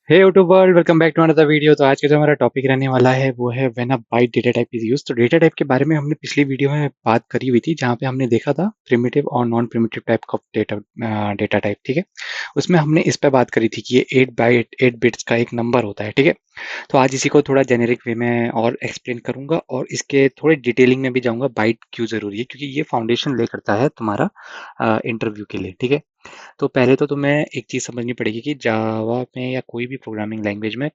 Hey YouTube world, welcome back to another video. तो आज का जो हमारा टॉपिक रहने वाला है वो है when a byte data type is used. तो डेटा टाइप के बारे में हमने पिछली वीडियो में बात करी हुई थी, जहाँ पे हमने देखा था प्रिमिटिव और non primitive type of data type. ठीक है, उसमें हमने इस पे बात करी थी कि ये 8 बिट्स का एक नंबर होता है। ठीक है, तो आज इसी को थोड़ा जेनेरिक वे में और एक्सप्लेन करूंगा और इसके थोड़े डिटेलिंग में भी जाऊंगा बाइट क्यों जरूरी है, क्योंकि ये फाउंडेशन ले करता है तुम्हारा इंटरव्यू के लिए। ठीक है, तो पहले तो तुम्हें एक चीज़ समझनी पड़ेगी कि जावा में या कोई भी प्रोग्रामिंग लैंग्वेज में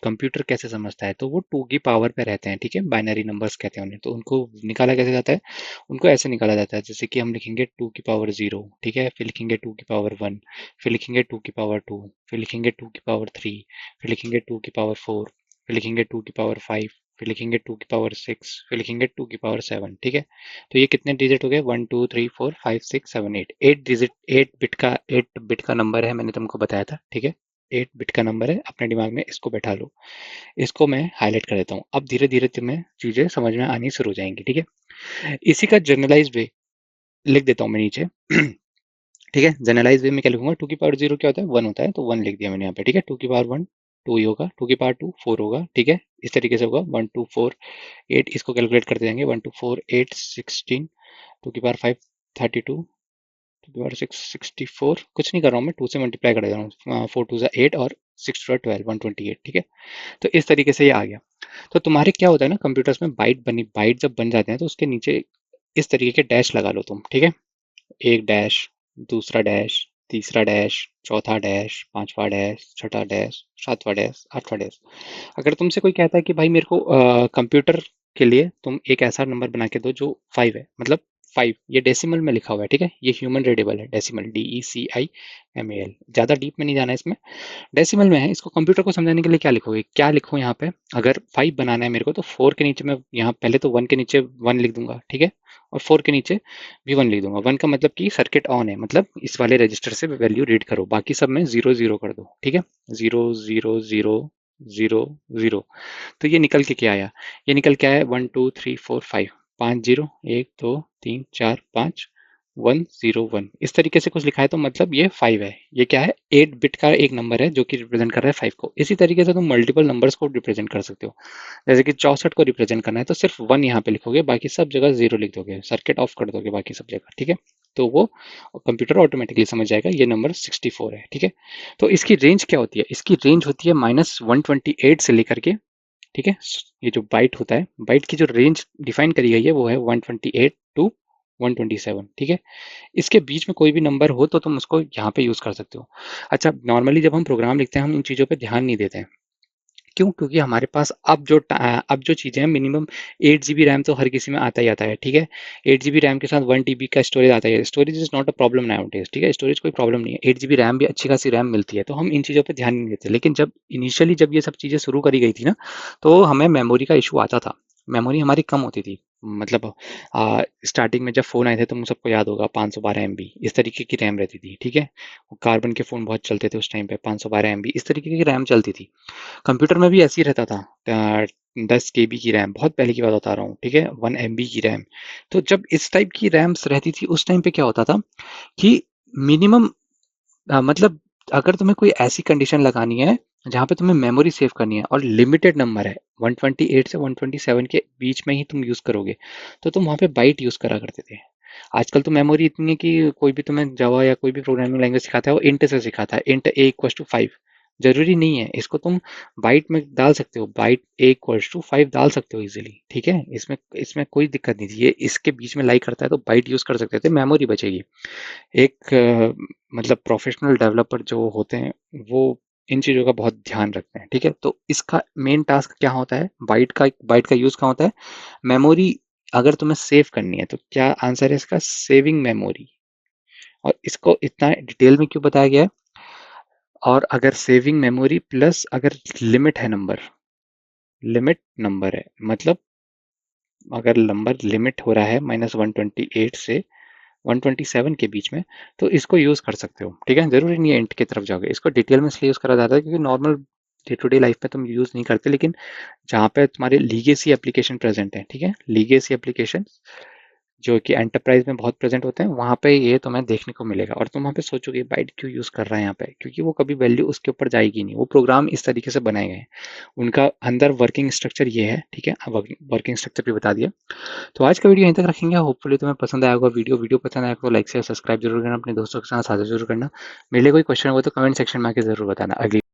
कंप्यूटर कैसे समझता है। तो वो टू की पावर पे रहते हैं। ठीक है, बाइनरी नंबर्स कहते हैं उन्हें। तो उनको निकाला कैसे जाता है? उनको ऐसे निकाला जाता है जैसे कि हम लिखेंगे 2 की पावर 0। ठीक है, फिर लिखेंगे 2 की पावर 1, फिर लिखेंगे 2 की पावर 2, फिर लिखेंगे 2 की पावर 3, फिर लिखेंगे 2 की पावर 4, फिर लिखेंगे 2 की पावर 5, फिर लिखेंगे 2 की पावर 6, फिर लिखेंगे 2 की पावर 7। ठीक है, तो ये कितने डिजिट हो गए? 1 2 3 4 5 6 7 8। 8 डिजिट, 8 बिट का नंबर है, मैंने तुमको बताया था। ठीक है, 8 बिट का नंबर है, अपने दिमाग में इसको बैठा लो। इसको मैं हाईलाइट कर देता हूँ, अब धीरे धीरे तुम्हें चीजें समझ में आनी शुरू हो जाएंगी। ठीक है, इसी का जनरलाइज वे लिख देता हूँ मैं नीचे। ठीक है, जनरलाइज वे में क्या लिखूंगा? 2 की पावर 0 क्या होता है? 1 होता है, तो 1 लिख दिया मैंने यहाँ पे। ठीक है, 2 की पावर 1 2 ही होगा, 2 की पावर 2 4 होगा। ठीक है, इस तरीके से होगा। 1 2 4 8, इसको कैलकुलेट करते जाएंगे। 1 2 4 8 16, 2 की पावर 5 32, 2 की पावर 6 64। कुछ नहीं कर रहा हूँ मैं, 2 से मल्टीप्लाई कर दे रहा हूँ। 4 2 8 और 6 2 12 128। ठीक है, तो इस तरीके से ये आ गया। तो तुम्हारे क्या होता है ना, कंप्यूटर्स में बाइट जब बन जाते हैं तो उसके नीचे इस तरीके के डैश लगा लो तुम। ठीक है, एक डैश, दूसरा डैश, तीसरा डैश, चौथा डैश, पांचवा डैश, छठा डैश, सातवां डैश, आठवां डैश। अगर तुमसे कोई कहता है कि भाई मेरे को कंप्यूटर के लिए तुम एक ऐसा नंबर बना के दो जो 5 है, मतलब 5 ये डेसिमल में लिखा हुआ है। ठीक है, ये ह्यूमन रीडेबल है, डेसिमल, DECIMAL। ज़्यादा डीप में नहीं जाना है इसमें, डेसिमल में है। इसको कंप्यूटर को समझाने के लिए क्या लिखोगे? क्या लिखो यहाँ पे? अगर 5 बनाना है मेरे को, तो 4 के नीचे मैं यहाँ पहले तो 1 के नीचे 1 लिख दूंगा। ठीक है, और 4 के नीचे भी 1 लिख दूंगा। 1 का मतलब कि सर्किट ऑन है, मतलब इस वाले रजिस्टर से वैल्यू रीड करो। बाकी सब में 0 0 कर दो। ठीक है, 0 0 0 0 0। तो ये निकल के क्या आया? ये निकल के आया 1 2 3 4 5, 5 0, 1 2 3 4 5, 1 0 1। इस तरीके से कुछ लिखा है, तो मतलब ये 5 है। ये क्या है? 8 बिट का एक नंबर है जो कि रिप्रेजेंट कर रहा है 5 को। इसी तरीके से तुम मल्टीपल नंबर्स को रिप्रेजेंट कर सकते हो। जैसे कि 64 को रिप्रेजेंट करना है तो सिर्फ 1 यहाँ पे लिखोगे, बाकी सब जगह 0 लिख दोगे, सर्किट ऑफ कर दोगे बाकी सब जगह। ठीक है, तो वो कंप्यूटर ऑटोमेटिकली समझ जाएगा ये नंबर 64 है। ठीक है, तो इसकी रेंज क्या होती है? इसकी रेंज होती है -128 से लेकर के, ठीक है, ये जो बाइट होता है, बाइट की जो रेंज डिफाइन करी गई है वो है 128 टू 127। ठीक है, इसके बीच में कोई भी नंबर हो तो तुम उसको यहाँ पे यूज कर सकते हो। अच्छा, नॉर्मली जब हम प्रोग्राम लिखते हैं हम इन चीजों पे ध्यान नहीं देते हैं। क्यों? क्योंकि हमारे पास अब जो चीज़ें हैं, मिनिमम 8 GB रैम तो हर किसी में आता ही आता है। ठीक है, 8 GB रैम के साथ 1 TB का स्टोरेज आता है। Storage is not a problem now days. ठीक है, स्टोरेज कोई प्रॉब्लम नहीं है, 8 GB रैम भी अच्छी खासी रैम मिलती है, तो हम इन चीज़ों पे ध्यान नहीं देते। लेकिन जब इनिशियली जब ये सब चीज़ें शुरू करी गई थी ना, तो हमें मेमोरी का इशू आता था। मेमोरी हमारी कम होती थी। मतलब स्टार्टिंग में जब फ़ोन आए थे, तुम सबको याद होगा, 512 MB इस तरीके की रैम रहती थी। ठीक है, कार्बन के फ़ोन बहुत चलते थे उस टाइम पे, 512 MB इस तरीके की रैम चलती थी। कंप्यूटर में भी ऐसे ही रहता था। 10 KB की रैम, बहुत पहले की बात बता रहा हूँ। ठीक है, 1 MB की रैम। तो जब इस टाइप की रैम्स रहती थी उस टाइम पे क्या होता था कि मिनिमम, मतलब अगर तुम्हें कोई ऐसी कंडीशन लगानी है जहाँ पे तुम्हें मेमोरी सेव करनी है और लिमिटेड नंबर है, 128 से 127 के बीच में ही तुम यूज करोगे, तो तुम वहाँ पे बाइट यूज करा करते थे। आजकल तो मेमोरी इतनी है कि कोई भी तुम्हें जावा या कोई भी प्रोग्रामिंग लैंग्वेज सिखाता है वो इंट से सिखाता है, इंट A = 5। जरूरी नहीं है, इसको तुम बाइट में डाल सकते हो, बाइट A = 5 डाल सकते हो इजीली। ठीक है, इसमें इसमें कोई दिक्कत नहीं थी। ये इसके बीच में लाई करता है तो बाइट यूज कर सकते थे, मेमोरी बचेगी। एक मतलब प्रोफेशनल डेवलपर जो होते हैं वो इन चीज़ों का बहुत ध्यान रखते हैं। ठीक है, तो इसका मेन टास्क क्या होता है? बाइट का यूज़ क्या होता है? मेमोरी अगर तुम्हें सेव करनी है तो क्या आंसर है इसका? Saving memory. और इसको इतना डिटेल में क्यों बताया गया है? और अगर सेविंग मेमोरी प्लस अगर लिमिट है, नंबर है, मतलब अगर नंबर लिमिट हो रहा है -128 से 127 के बीच में, तो इसको यूज़ कर सकते हो। ठीक है, ज़रूरी नहीं है इंट की तरफ जाओगे। इसको डिटेल में इसलिए यूज़ करा जाता है क्योंकि normal day to day life में तुम यूज़ नहीं करते, लेकिन जहाँ पे तुम्हारे लीगेसी एप्लीकेशन प्रेजेंट है, ठीक है, लीगेसी एप्लीकेशन जो कि एंटरप्राइज में बहुत प्रेजेंट होते हैं, वहाँ पे ये तुम्हें देखने को मिलेगा। और तुम वहाँ पे सोचोगे बाइट क्यों यूज़ कर रहा है यहाँ पे, क्योंकि वो कभी वैल्यू उसके ऊपर जाएगी नहीं। वो प्रोग्राम इस तरीके से बनाए गए हैं, उनका अंदर वर्किंग स्ट्रक्चर ये है, ठीक है। वर्किंग स्ट्रक्चर भी बता दिया। तो आज का वीडियो यहीं तक रखेंगे। होपफुली तुम्हें पसंद आया होगा वीडियो पसंद आया तो लाइक शेयर सब्सक्राइब जरूर करना, अपने दोस्तों के साथ साझा जरूर करना। मेरे लिए कोई क्वेश्चन हो तो कमेंट सेक्शन में आके जरूर बताना। अगली